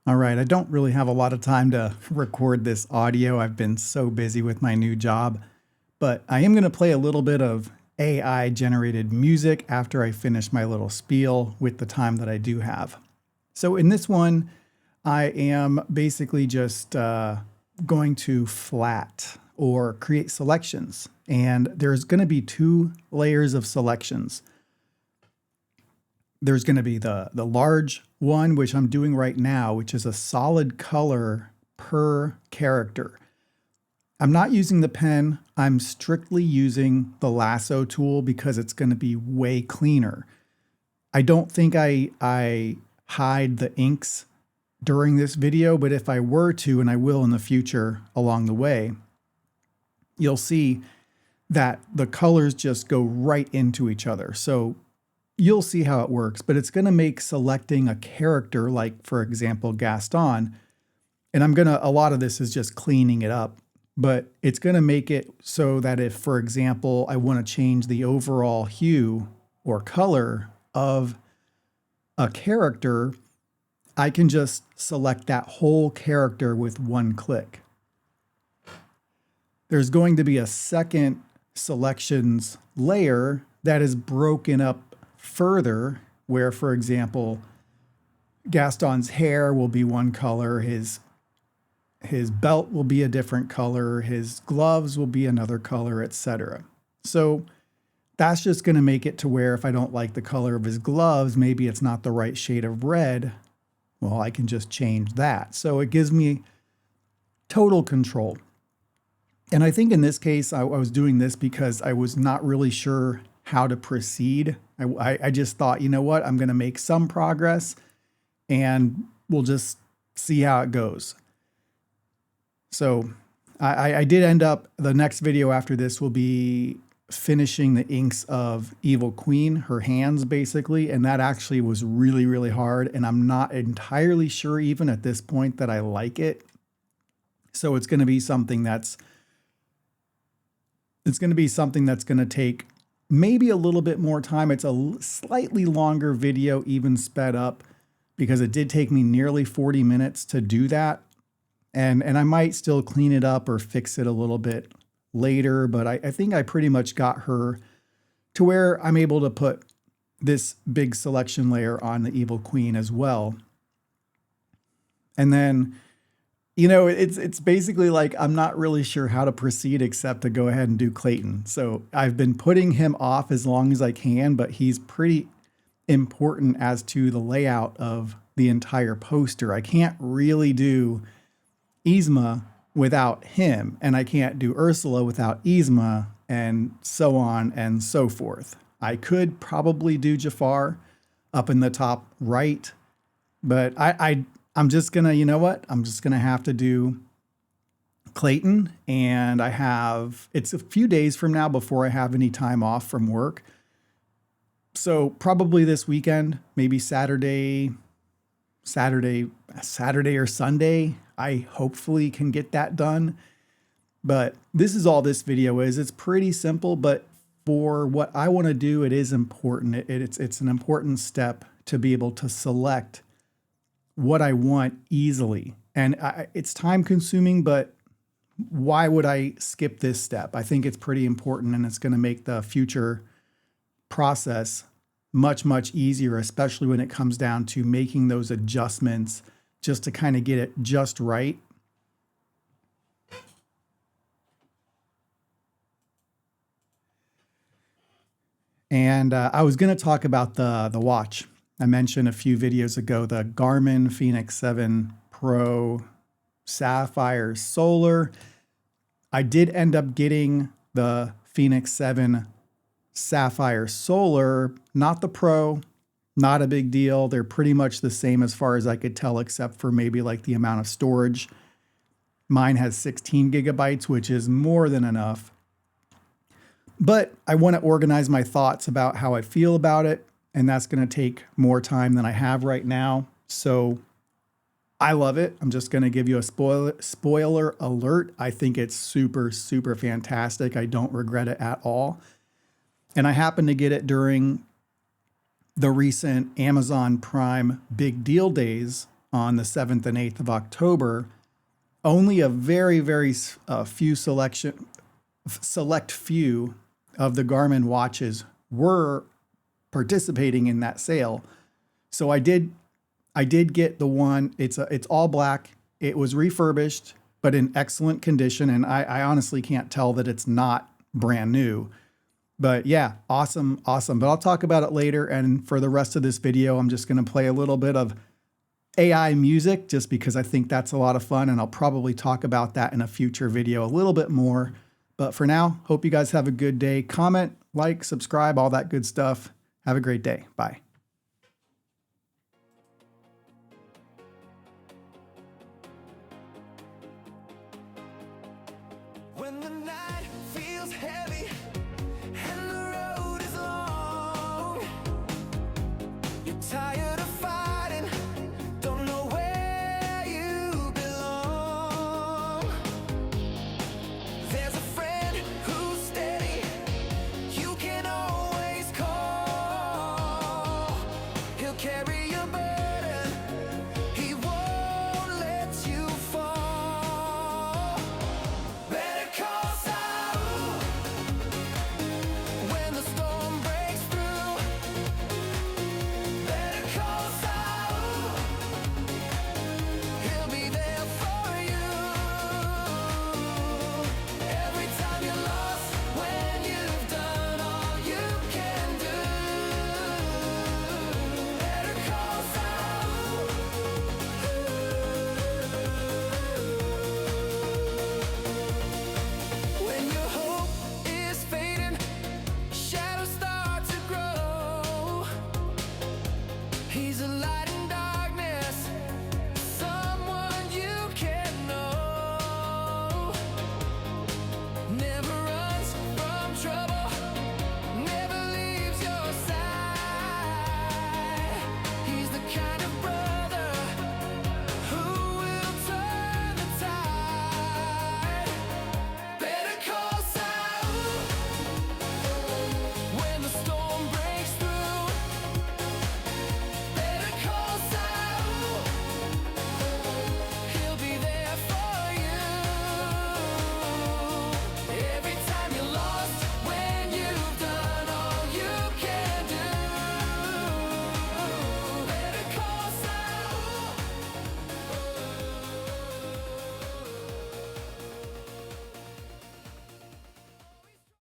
All right, I don't really have a lot of time to record this audio. I've been so busy with my new job, but I am going to play a little bit of AI generated music after I finish my little spiel with the time that I do have. So in this one, I am basically just going to flat or create selections. And there's going to be two layers of selections. There's going to be the large one, which I'm doing right now, which is a solid color per character. I'm not using the pen. I'm strictly using the lasso tool because it's going to be way cleaner. I don't think I hide the inks during this video, but if I were to, and I will in the future along the way, you'll see that the colors just go right into each other. So you'll see how it works, but it's going to make selecting a character, like for example, Gaston, and a lot of this is just cleaning it up, but it's going to make it so that if, for example, I want to change the overall hue or color of a character, I can just select that whole character with one click. There's going to be a second selections layer that is broken up further, where, for example, Gaston's hair will be one color, his belt will be a different color, his gloves will be another color, etc. So that's just going to make it to where if I don't like the color of his gloves, maybe it's not the right shade of red, well, I can just change that. So it gives me total control. And I think in this case, I was doing this because I was not really sure how to proceed. I just thought, you know what, I'm going to make some progress and we'll just see how it goes. So I did end up, the next video after this will be finishing the inks of Evil Queen, her hands basically, and that actually was really, really hard, and I'm not entirely sure even at this point that I like it. So it's going to be something that's going to take maybe a little bit more time. It's a slightly longer video, even sped up, because it did take me nearly 40 minutes to do that. And I might still clean it up or fix it a little bit later, but I think I pretty much got her to where I'm able to put this big selection layer on the Evil Queen as well. And then, you know, it's basically like I'm not really sure how to proceed except to go ahead and do Clayton. So I've been putting him off as long as I can, but he's pretty important as to the layout of the entire poster. I can't really do Yzma without him, and I can't do Ursula without Yzma, and so on and so forth. I could probably do Jafar up in the top right, but I'm just gonna, you know what? I'm just gonna have to do Clayton, and it's a few days from now before I have any time off from work. So probably this weekend, maybe Saturday or Sunday, I hopefully can get that done. But this is all this video is. It's pretty simple, but for what I want to do, it is important. It's an important step to be able to select what I want easily. And it's time consuming, but why would I skip this step? I think it's pretty important, and it's going to make the future process much, much easier, especially when it comes down to making those adjustments just to kind of get it just right. And I was going to talk about the watch. I mentioned a few videos ago, the Garmin Fenix 7 Pro Sapphire Solar. I did end up getting the Fenix 7 Sapphire Solar, not the Pro, not a big deal. They're pretty much the same as far as I could tell, except for maybe like the amount of storage. Mine has 16 gigabytes, which is more than enough. But I want to organize my thoughts about how I feel about it, and that's going to take more time than I have right now. So I love it. I'm just going to give you a spoiler alert. I think it's super, super fantastic. I don't regret it at all. And I happened to get it during the recent Amazon Prime Big Deal Days on the 7th and 8th of October, only a very select few of the Garmin watches were participating in that sale. So I did get the one. It's all black. It was refurbished, but in excellent condition. And I honestly can't tell that it's not brand new. But yeah, awesome. But I'll talk about it later. And for the rest of this video, I'm just going to play a little bit of AI music just because I think that's a lot of fun. And I'll probably talk about that in a future video a little bit more. But for now, hope you guys have a good day. Comment, like, subscribe, all that good stuff. Have a great day. Bye. When the night feels heavy and the road is long, you're tired.